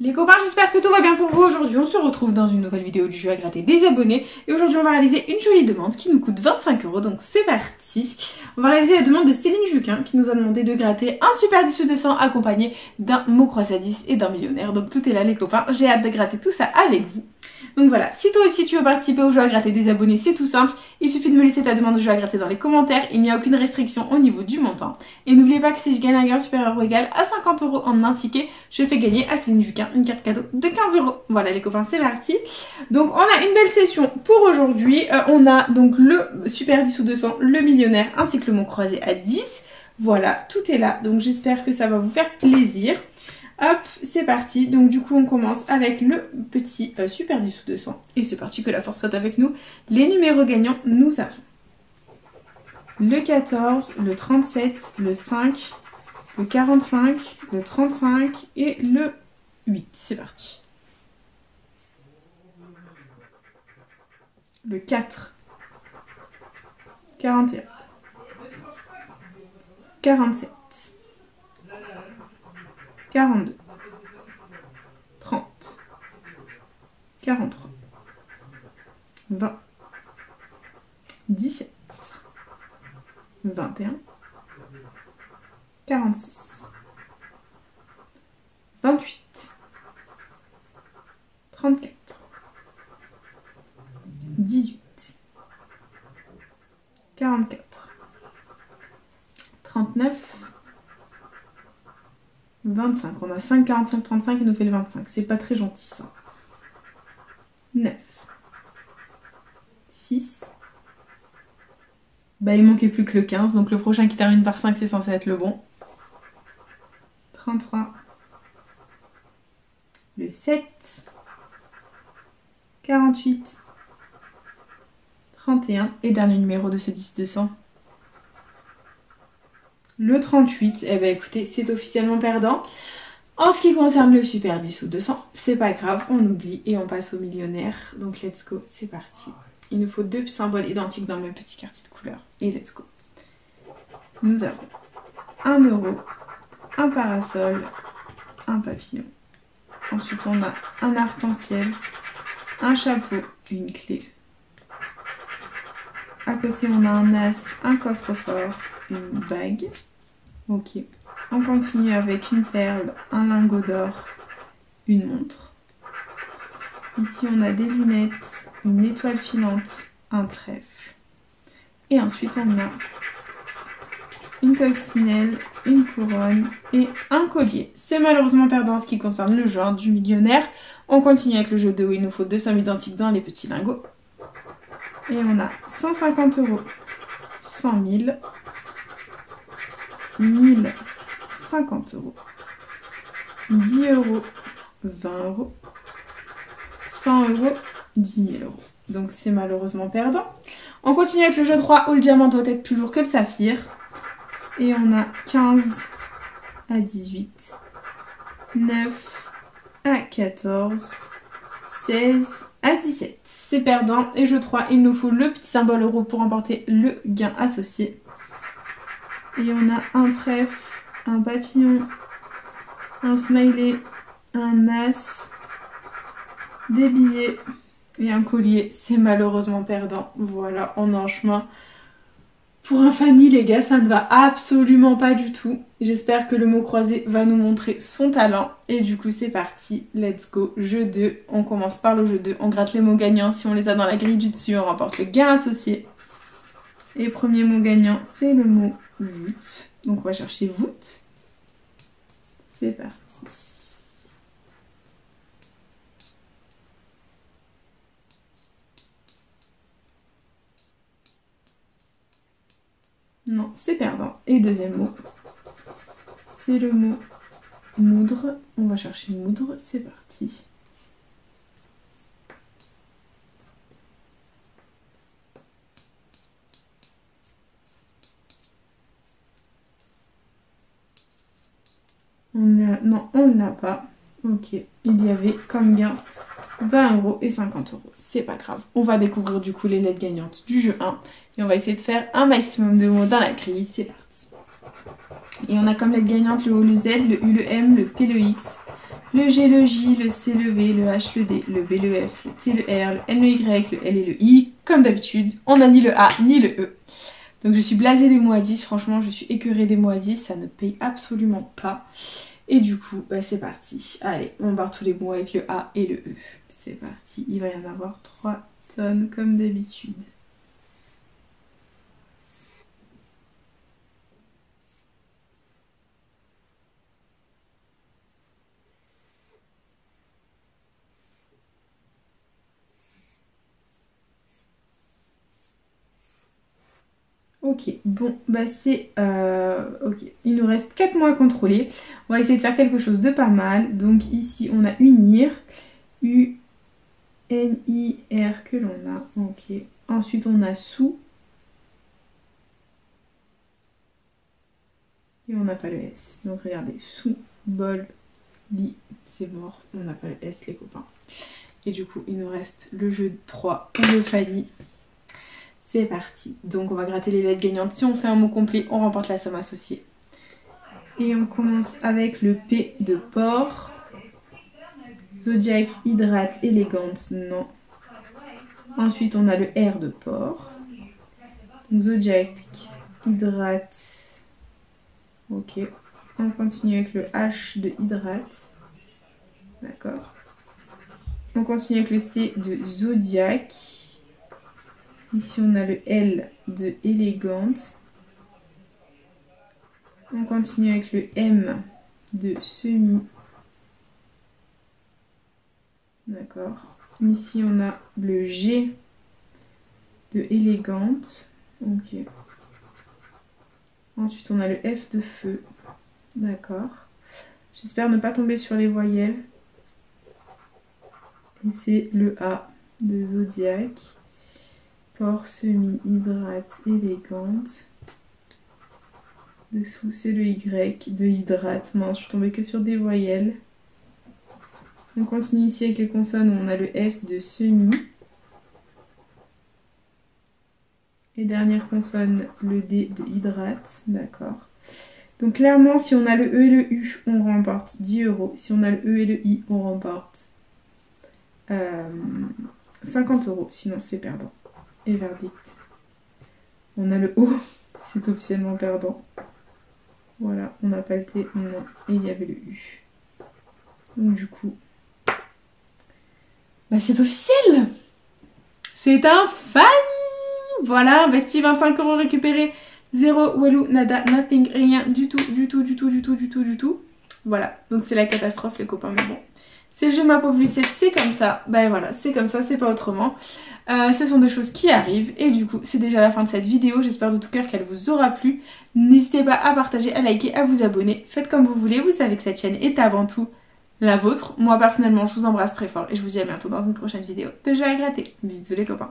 Les copains, j'espère que tout va bien pour vous. Aujourd'hui, on se retrouve dans une nouvelle vidéo du jeu à gratter des abonnés. Et aujourd'hui, on va réaliser une jolie demande qui nous coûte 25 €. Donc c'est parti. On va réaliser la demande de Céline Juquin qui nous a demandé de gratter un super 10 ou 200 accompagné d'un mot croisé à 10 et d'un millionnaire. Donc tout est là les copains. J'ai hâte de gratter tout ça avec vous. Donc voilà, si toi aussi tu veux participer au jeu à gratter des abonnés, c'est tout simple. Il suffit de me laisser ta demande de jeu à gratter dans les commentaires. Il n'y a aucune restriction au niveau du montant. Et n'oubliez pas que si je gagne un gain supérieur ou égal à 50 € en un ticket, je fais gagner à Céline Juquin une carte cadeau de 15 €. Voilà les copains, c'est parti. Donc on a une belle session pour aujourd'hui. On a donc le super 10 ou 200, le millionnaire ainsi que le mot croisé à 10. Voilà, tout est là. Donc j'espère que ça va vous faire plaisir. Hop, c'est parti. Donc du coup on commence avec le petit super 10 ou 200. Et c'est parti, que la force soit avec nous. Les numéros gagnants, nous avons le 14, le 37, le 5, le 45, le 35 et le 8. C'est parti. Le 4, 41, 47, 42, 30, 43, 20, 17, 21, 46, 28, 34, 18, 44, 39, 25. On a 5, 45, 35 et nous fait le 25. C'est pas très gentil ça. 9, 6. Bah il manquait plus que le 15. Donc le prochain qui termine par 5 c'est censé être le bon. 33. Le 7. 48. 31. Et dernier numéro de ce 10-200. Le 38, eh ben écoutez, c'est officiellement perdant. En ce qui concerne le super 10 ou 200, c'est pas grave, on oublie et on passe au millionnaire. Donc let's go, c'est parti. Il nous faut deux symboles identiques dans le même petit quartier de couleur. Et let's go. Nous avons 1 €, un parasol, un papillon. Ensuite on a un arc-en-ciel, un chapeau, une clé. À côté on a un as, un coffre-fort, une bague. Ok, on continue avec une perle, un lingot d'or, une montre. Ici on a des lunettes, une étoile filante, un trèfle. Et ensuite on a une coccinelle, une couronne et un collier. C'est malheureusement perdant en ce qui concerne le jeu du millionnaire. On continue avec le jeu 2 où il nous faut deux sommes identiques dans les petits lingots. Et on a 150 €, 100 000, 1000, 50 €, 10 €, 20 €, 100 €, 10 000 €. Donc c'est malheureusement perdant. On continue avec le jeu 3 où le diamant doit être plus lourd que le saphir. Et on a 15 à 18, 9 à 14, 16 à 17. C'est perdant. Et jeu 3, il nous faut le petit symbole euro pour remporter le gain associé. Et on a un trèfle, un papillon, un smiley, un as, des billets et un collier. C'est malheureusement perdant. Voilà, on est en chemin. Pour un Fanny, les gars, ça ne va absolument pas du tout. J'espère que le mot croisé va nous montrer son talent. Et du coup, c'est parti. Let's go. Jeu 2. On commence par le jeu 2. On gratte les mots gagnants. Si on les a dans la grille du dessus, on remporte le gain associé. Et premier mot gagnant, c'est le mot voûte. Donc on va chercher voûte. C'est parti. Non, c'est perdant. Et deuxième mot, c'est le mot moudre. On va chercher moudre. C'est parti. Non, on ne l'a pas. Ok, il y avait comme gain 20 € et 50 €. C'est pas grave. On va découvrir du coup les lettres gagnantes du jeu 1. Et on va essayer de faire un maximum de mots dans la grille. C'est parti. Et on a comme lettres gagnantes le O, le Z, le U, le M, le P, le X, le G, le J, le C, le V, le H, le D, le B, le F, le T, le R, le N, le Y, le L et le I. Comme d'habitude, on n'a ni le A ni le E. Donc je suis blasée des mots à 10, franchement je suis écœurée des mots à 10, ça ne paye absolument pas. Et du coup, bah, c'est parti. Allez, on barre tous les mots avec le A et le E. C'est parti, il va y en avoir 3 tonnes comme d'habitude. Ok, bon, bah c'est... ok, il nous reste 4 mots à contrôler. On va essayer de faire quelque chose de pas mal. Donc ici, on a unir. U-N-I-R que l'on a. Ok. Ensuite, on a sous. Et on n'a pas le S. Donc regardez, sous, bol, lit, c'est mort. On n'a pas le S, les copains. Et du coup, il nous reste le jeu de 3 de Fanny. C'est parti. Donc on va gratter les lettres gagnantes. Si on fait un mot complet, on remporte la somme associée. Et on commence avec le P de porc. Zodiac, hydrate, élégante, non. Ensuite on a le R de porc. Donc Zodiac, hydrate. Ok. On continue avec le H de hydrate. D'accord. On continue avec le C de Zodiac. Ici, on a le L de élégante. On continue avec le M de semi. D'accord. Ici, on a le G de élégante. Ok. Ensuite, on a le F de feu. D'accord. J'espère ne pas tomber sur les voyelles. Et c'est le A de Zodiac. Porc, semi, hydrate, élégante. Dessous, c'est le Y de hydrate. Mince, je suis tombée que sur des voyelles. On continue ici avec les consonnes où on a le S de semi. Et dernière consonne, le D de hydrate. D'accord. Donc clairement, si on a le E et le U, on remporte 10 €. Si on a le E et le I, on remporte 50 €. Sinon, c'est perdant. Et verdict. On a le O, c'est officiellement perdant. Voilà, on n'a pas le T, non. Et il y avait le U. Donc du coup, bah c'est officiel. C'est un Fanny. Voilà, investi 25 € récupéré. 0, walou, nada, nothing, rien du tout, du tout, du tout, du tout, du tout, du tout. Voilà, donc c'est la catastrophe les copains, mais bon. C'est le jeu ma pauvre Lucette, c'est comme ça. Ben voilà, c'est comme ça, c'est pas autrement. Ce sont des choses qui arrivent. Et du coup, c'est déjà la fin de cette vidéo. J'espère de tout cœur qu'elle vous aura plu. N'hésitez pas à partager, à liker, à vous abonner. Faites comme vous voulez. Vous savez que cette chaîne est avant tout la vôtre. Moi, personnellement, je vous embrasse très fort. Et je vous dis à bientôt dans une prochaine vidéo de jeux à gratter. Bisous les copains.